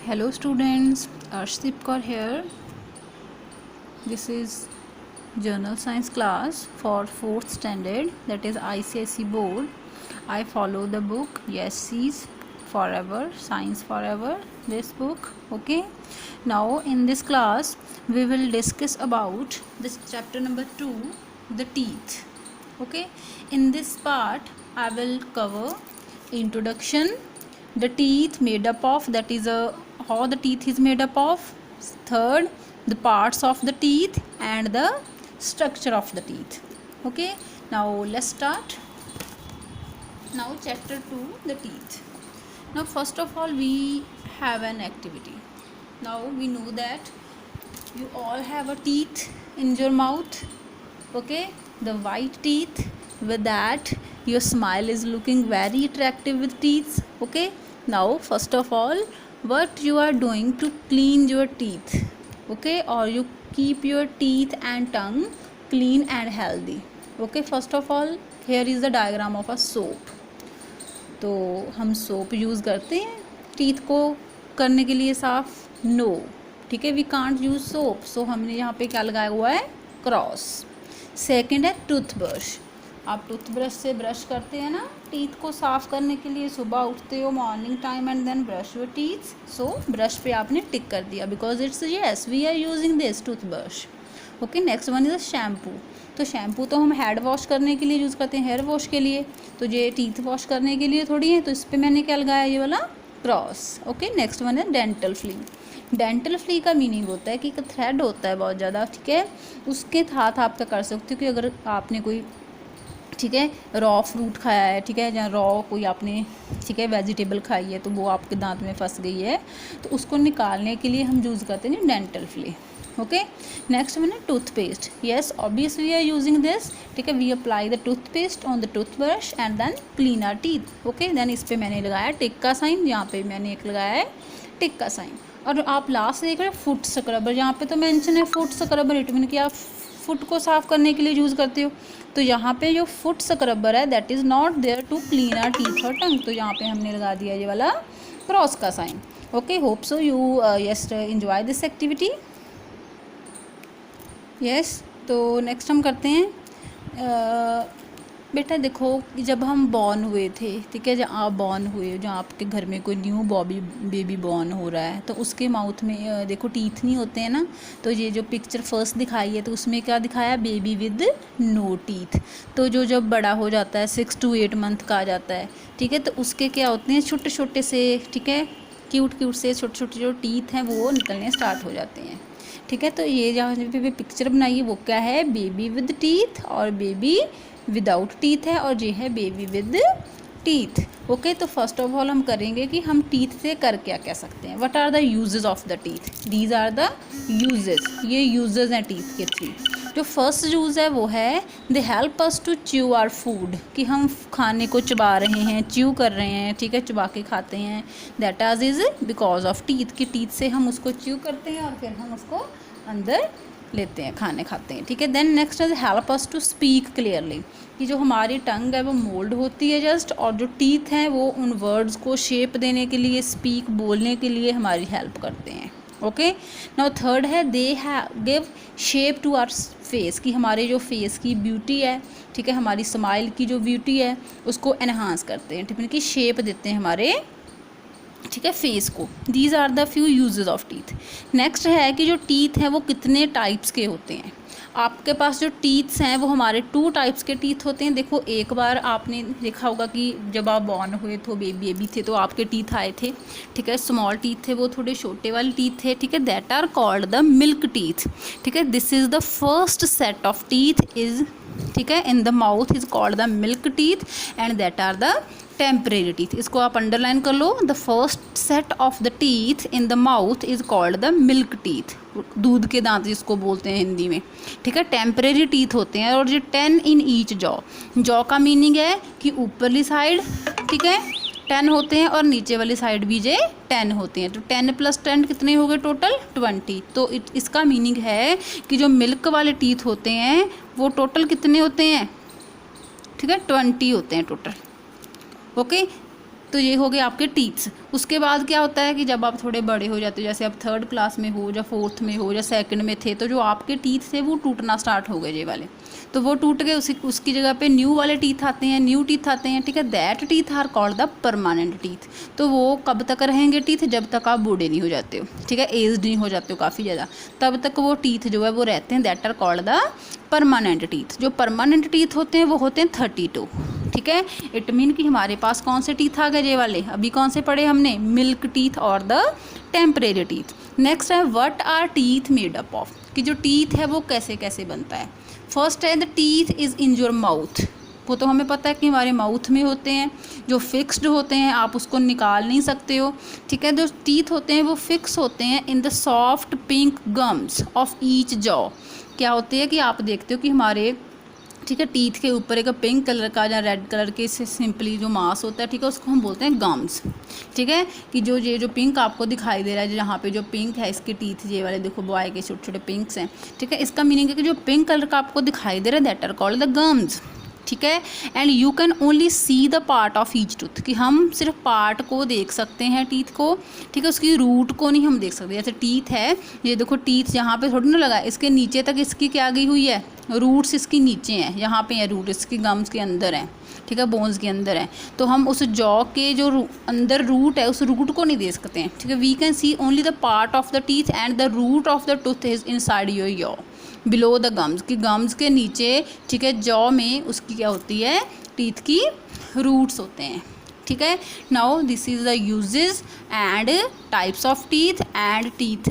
Hello students, Arshdeep Kaur here. This is Journal Science class for 4th standard, that is ICSE board. I follow the book Yes Sees Forever, Science Forever, this book. Okay. Now in this class we will discuss about this chapter number 2, the teeth. Okay. In this part I will cover introduction, the teeth made up of, that is how the teeth is made up of, third the parts of the teeth and the structure of the teeth. Okay, now let's start. Now chapter 2, the teeth. Now first of all we have an activity. Now we know that you all have a teeth in your mouth. Okay, the white teeth, with that your smile is looking very attractive with teeth. Okay, now first of all what you are doing to clean your teeth, okay, or you keep your teeth and tongue clean and healthy. Okay, first of all here is the diagram of a soap. तो हम soap use करते हैं teeth को करने के लिए साफ? No, ठीक है, वी कांट यूज़ सोप, सो हमने यहाँ पे क्या लगाया हुआ है? क्रॉस. सेकंड है टूथब्रश. आप टूथब्रश से ब्रश करते हैं ना टीथ को साफ़ करने के लिए, सुबह उठते हो morning time and then brush your teeth, so brush पे आपने टिक कर दिया because it's yes we are using this toothbrush. Okay, next one is shampoo. तो शैम्पू तो हम हेड वॉश करने के लिए यूज़ करते हैं, हेयर वॉश के लिए, तो ये टीथ वॉश करने के लिए थोड़ी है, तो इस पर मैंने क्या लगाया, ये वाला क्रॉस. ओके, नेक्स्ट वन है डेंटल फ्ली. डेंटल फ्ली का मीनिंग होता है कि एक थ्रेड होता है बहुत ज़्यादा, ठीक है, उसके साथ आप क्या कर सकते हो कि अगर आपने कोई, ठीक है, रॉ फ्रूट खाया है, ठीक है, या रॉ कोई आपने, ठीक है, वेजिटेबल खाई है तो वो आपके दांत में फंस गई है, तो उसको निकालने के लिए हम यूज़ करते हैं dental floss. Okay, next one है toothpaste. Yes obviously we are using this, ठीक है, we apply the toothpaste on the toothbrush and then clean our teeth. Okay, then इस पर मैंने लगाया टिक का साइन, यहाँ पे मैंने एक लगाया है टिक का साइन. और आप लास्ट देख रहे हैं फुट स्क्रबर, यहाँ पे तो मेंशन है फुट स्क्रबर, इट मीन कि आप फुट को साफ़ करने के लिए यूज़ करते हो, तो यहाँ पे जो फुट स्क्रबर है that is not there to clean our teeth और टंग, तो यहाँ पे हमने लगा दिया ये वाला क्रॉस का sign. Okay, hope so you yes enjoy this activity. Yes, तो नेक्स्ट हम करते हैं. बेटा देखो कि जब हम बॉर्न हुए थे, ठीक है, जब आप बॉर्न हुए, जहाँ आपके घर में कोई न्यू बेबी बॉर्न हो रहा है, तो उसके माउथ में देखो टीथ नहीं होते हैं ना, तो ये जो पिक्चर फर्स्ट दिखाई है तो उसमें क्या दिखाया, बेबी विद नो टीथ. तो जो जब बड़ा हो जाता है 6 to 8 मंथ का आ जाता है, ठीक है, तो उसके क्या होते हैं छोटे छोटे से, ठीक है, क्यूट से छोटे छोटे जो टीथ हैं वो निकलने स्टार्ट हो जाते हैं. ठीक है, तो ये जहाँ पे पिक्चर बनाई है वो क्या है, बेबी विद टीथ, और बेबी विदाउट टीथ है, और ये है बेबी विद टीथ. ओके, तो फर्स्ट ऑफ ऑल हम करेंगे कि हम टीथ से कर क्या कह सकते हैं, what are the uses of the teeth, these are the uses. ये यूजेस हैं टीथ के थ्री. जो फर्स्ट यूज़ है वो है they help us to chew our food, कि हम खाने को चबा रहे हैं, च्यू कर रहे हैं, ठीक है, चबा के खाते हैं, दैट आज इज़ बिकॉज ऑफ टीथ, की टीथ से हम उसको च्यू करते हैं और फिर हम उसको अंदर लेते हैं, खाने खाते हैं. ठीक है, then next is help us to speak clearly, कि जो हमारी टंग है वो मोल्ड होती है जस्ट, और जो टीथ हैं वो उन वर्ड्स को शेप देने के लिए, स्पीक बोलने के लिए हमारी हेल्प करते हैं. ओके, नाउ थर्ड है they give shape to our face, कि हमारे जो फेस की ब्यूटी है, ठीक है, हमारी स्माइल की जो ब्यूटी है उसको एनहांस करते हैं, ठीक है, कि शेप देते हैं हमारे, ठीक है, फेस को. These are the few uses of teeth. Next है कि जो टीथ हैं वो कितने टाइप्स के होते हैं. आपके पास जो टीथ्स हैं वो हमारे 2 टाइप्स के टीथ होते हैं. देखो एक बार आपने देखा होगा कि जब आप बॉर्न हुए तो बेबी थे तो आपके टीथ आए थे, ठीक है, स्मॉल टीथ थे, वो थोड़े छोटे वाले टीथ थे, ठीक है, that are called the milk teeth. ठीक है, this is the first set of teeth is, ठीक है, in the mouth is called the milk teeth and that are the temporary teeth. इसको आप अंडरलाइन कर लो, the first set of the teeth in the mouth is called the milk teeth, दूध के दांत जिसको बोलते हैं हिंदी में, ठीक है, टेम्परेरी टीथ होते हैं. और जो 10 इन ईच जॉ का मीनिंग है कि ऊपरली साइड, ठीक है, 10 होते हैं और नीचे वाली साइड भी जे 10 होते हैं, तो 10 + 10 कितने हो गए टोटल 20. तो इसका मीनिंग है कि जो मिल्क वाले टीथ होते हैं वो टोटल कितने होते हैं, ठीक है, 20 होते हैं टोटल. ओके, तो ये हो गए आपके टीथ्स। उसके बाद क्या होता है कि जब आप थोड़े बड़े हो जाते हो, जैसे आप 3rd क्लास में हो या 4th में हो या 2nd में थे, तो जो आपके टीथ थे वो टूटना स्टार्ट हो गए ये वाले, तो वो टूट गए, उसकी जगह पे न्यू वाले टीथ आते हैं, न्यू टीथ आते हैं, ठीक है। That teeth are called the permanent teeth. तो वो कब तक रहेंगे टीथ? जब तक आप बूढ़े नहीं हो जाते हो, ठीक है, एज्ड नहीं हो जाते हो काफ़ी ज़्यादा, तब तक वो टीथ जो है वो रहते हैं। That are called the permanent teeth. जो परमानेंट टीथ होते हैं वो होते हैं 32, ठीक है। इट मीन कि हमारे पास कौन से टीथ आ गए ये वाले, अभी कौन से पढ़े हमने? मिल्क टीथ और द टेम्परेरी टीथ। नेक्स्ट है what are teeth made up of, कि जो टीथ है वो कैसे कैसे बनता है। फर्स्ट है the teeth is in your mouth. वो तो हमें पता है कि हमारे माउथ में होते हैं, जो फिक्स्ड होते हैं, आप उसको निकाल नहीं सकते हो, ठीक है। जो टीथ होते हैं वो फिक्स होते हैं in the soft pink gums of each jaw. क्या होते हैं कि आप देखते हो कि हमारे, ठीक है, टीथ के ऊपर एक पिंक कलर का या रेड कलर के से सिंपली जो मांस होता है, ठीक है, उसको हम बोलते हैं गम्स, ठीक है। कि जो ये जो पिंक आपको दिखाई दे रहा है, जहाँ पे जो पिंक है इसके टीथ ये वाले देखो बॉय के छोटे छोटे पिंक्स हैं, ठीक है। इसका मीनिंग है कि जो पिंक कलर का आपको दिखाई दे रहा है that are called the gums, ठीक है। And you can only see the part of each tooth, कि हम सिर्फ पार्ट को देख सकते हैं टीथ को, ठीक है, उसकी रूट को नहीं हम देख सकते। जैसे टीथ है, ये देखो टीथ यहाँ पे थोड़ी ना लगा, इसके नीचे तक इसकी क्या गई हुई है, रूट्स इसकी नीचे हैं, यहाँ पे है रूट, इसकी गम्स के अंदर है, ठीक है, बोन्स के अंदर है। तो हम उस जॉ के जो अंदर रूट है उस रूट को नहीं देख सकते हैं, ठीक है। We can see only the part of the teeth and the root of the tooth is inside your jaw below the gums, कि गम्स के नीचे, ठीक है, जॉ में उसकी क्या होती है, टीथ की रूट्स होते हैं, ठीक है। Now this is the uses and types of teeth and teeth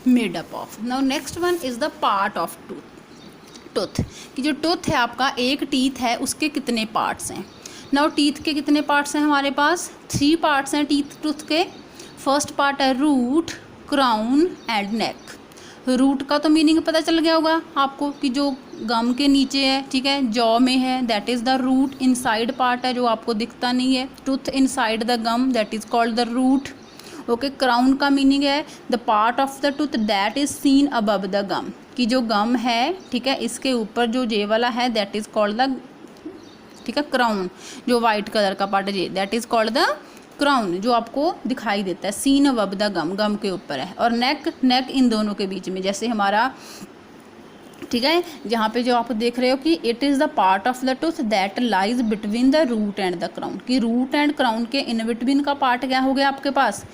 made up of. Now next one is the part of tooth, कि जो टूथ है आपका, एक टीथ है, उसके कितने पार्ट्स हैं। नाउ टीथ के कितने पार्ट्स हैं हमारे पास? 3 पार्ट्स हैं टूथ के। फर्स्ट पार्ट है root, crown and neck. Root का तो मीनिंग पता चल गया होगा आपको कि जो गम के नीचे है, ठीक है, जॉ में है, that is the root. Inside part है जो आपको दिखता नहीं है, tooth inside the gum, that is called the root. Okay, crown का मीनिंग है the part of the tooth that is seen above the gum, कि जो गम है, ठीक है, इसके ऊपर जो जे वाला है दैट इज़ कॉल्ड द, ठीक है, क्राउन। जो वाइट कलर का पार्ट है ये that is called the crown, जो आपको दिखाई देता है, सीन अबव द गम, गम के ऊपर है। और नेक इन दोनों के बीच में, जैसे हमारा, ठीक है, जहाँ पे जो आप देख रहे हो कि it is the part of the tooth that lies between the root and the crown, कि रूट एंड क्राउन के इन बिटवीन का पार्ट क्या हो गया आपके पास?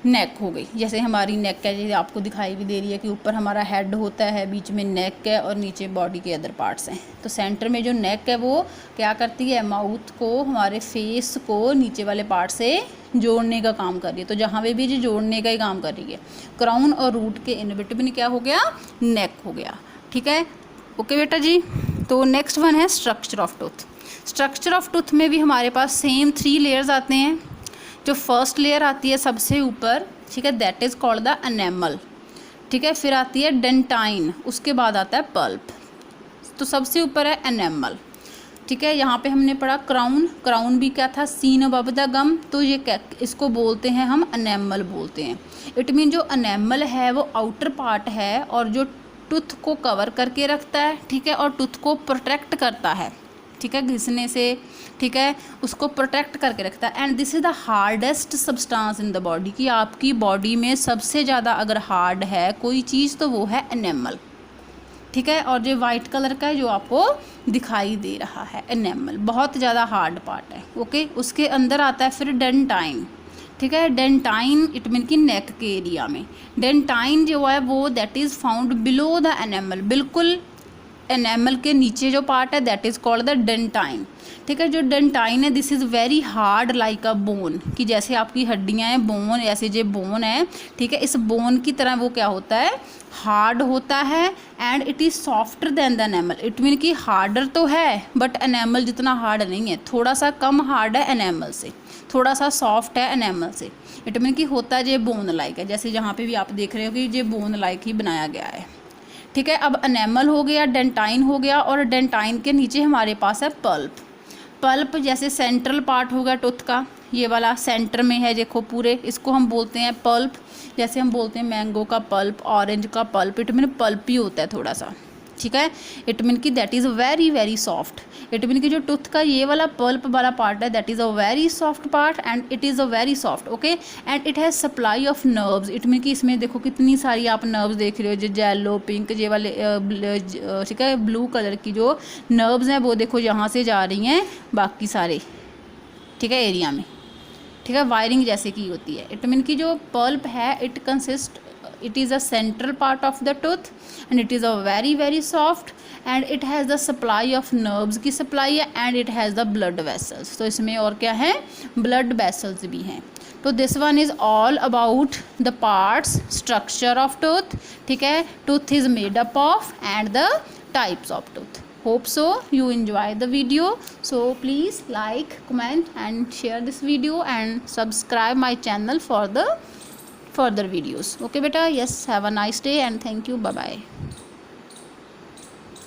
नेक हो गई। जैसे हमारी नेक है, जैसे आपको दिखाई भी दे रही है कि ऊपर हमारा हेड होता है, बीच में नेक है और नीचे बॉडी के अदर पार्ट्स हैं। तो सेंटर में जो नेक है वो क्या करती है? माउथ को, हमारे फेस को नीचे वाले पार्ट से जोड़ने का काम कर रही है। तो जहाँ पे भी ये जोड़ने का ही काम कर रही है। क्राउन और रूट के इन बिटवीन क्या हो गया? नेक हो गया। ठीक है, ओके बेटा जी। तो नेक्स्ट वन है structure of tooth. Structure of tooth में भी हमारे पास सेम 3 लेयर्स आते हैं। जो फर्स्ट लेयर आती है सबसे ऊपर, ठीक है, that is called the enamel. ठीक है, फिर आती है डेंटाइन, उसके बाद आता है पल्प। तो सबसे ऊपर है एनेमल। ठीक है, यहाँ पे हमने पढ़ा क्राउन। क्राउन भी क्या था? Seen above the gum. तो ये क्या, इसको बोलते हैं हम एनेमल बोलते हैं। इट मीन जो एनेमल है वो आउटर पार्ट है और जो टूथ को कवर करके रखता है, ठीक है, और टूथ को प्रोटेक्ट करता है, ठीक है, घिसने से, ठीक है, उसको प्रोटेक्ट करके रखता है। And this is the hardest substance in the body, कि आपकी बॉडी में सबसे ज़्यादा अगर हार्ड है कोई चीज़ तो वो है एनेमल। ठीक है, और जो वाइट कलर का है जो आपको दिखाई दे रहा है, एनेमल बहुत ज़्यादा हार्ड पार्ट है। ओके, उसके अंदर आता है फिर डेंटाइन। ठीक है, डेंटाइन इट मीन कि नेक के एरिया में। डेंटाइन जो है वो that is found below the enamel, बिल्कुल एनेमल के नीचे जो पार्ट है that is called the dentine. ठीक है, जो डेंटाइन है this is very hard like a bone, कि जैसे आपकी हड्डियाँ हैं, बोन, ऐसे जो बोन है, ठीक है, इस बोन की तरह वो क्या होता है? हार्ड होता है। And it is softer then the enamel. It mean कि हार्डर तो है बट एनेमल जितना हार्ड नहीं है, थोड़ा सा कम हार्ड है एनेमल से, थोड़ा सा सॉफ्ट है एनेमल से। इट मीन कि होता है ये बोन लाइक है, जैसे जहाँ पे भी आप देख रहे हो कि ये बोन लाइक ही बनाया गया है। ठीक है, अब एनेमल हो गया, डेंटाइन हो गया, और डेंटाइन के नीचे हमारे पास है पल्प। पल्प जैसे सेंट्रल पार्ट होगा टूथ का, ये वाला सेंटर में है देखो पूरे, इसको हम बोलते हैं पल्प। जैसे हम बोलते हैं मैंगो का पल्प, ऑरेंज का पल्प, इट मीन पल्प ही होता है थोड़ा सा। ठीक है। इट मीन कि that is very very soft. It mean कि जो टूथ का ये वाला पल्प वाला पार्ट है that is a very soft part and it is a very soft, okay. And it has supply of nerves. It mean कि इसमें देखो कितनी सारी आप नर्व्स देख रहे हो, जो येलो पिंक ये वाले ठीक है, ब्लू कलर की जो नर्व्स हैं वो देखो यहाँ से जा रही हैं बाकी सारे, ठीक है, एरिया में, ठीक है, वायरिंग जैसे की होती है। इट मीन कि जो पल्प है it consist, it is a central part of the tooth and it is a very very soft and it has the supply of nerves की supply है and it has the blood vessels। तो इसमें और क्या है, blood vessels भी हैं। तो this one is all about the parts structure of tooth, ठीक है, tooth is made up of and the types of tooth। Hope so you enjoy the video, so please like, comment and share this video and subscribe my channel for the further videos, okay beta, yes, have a nice day and thank you, bye bye।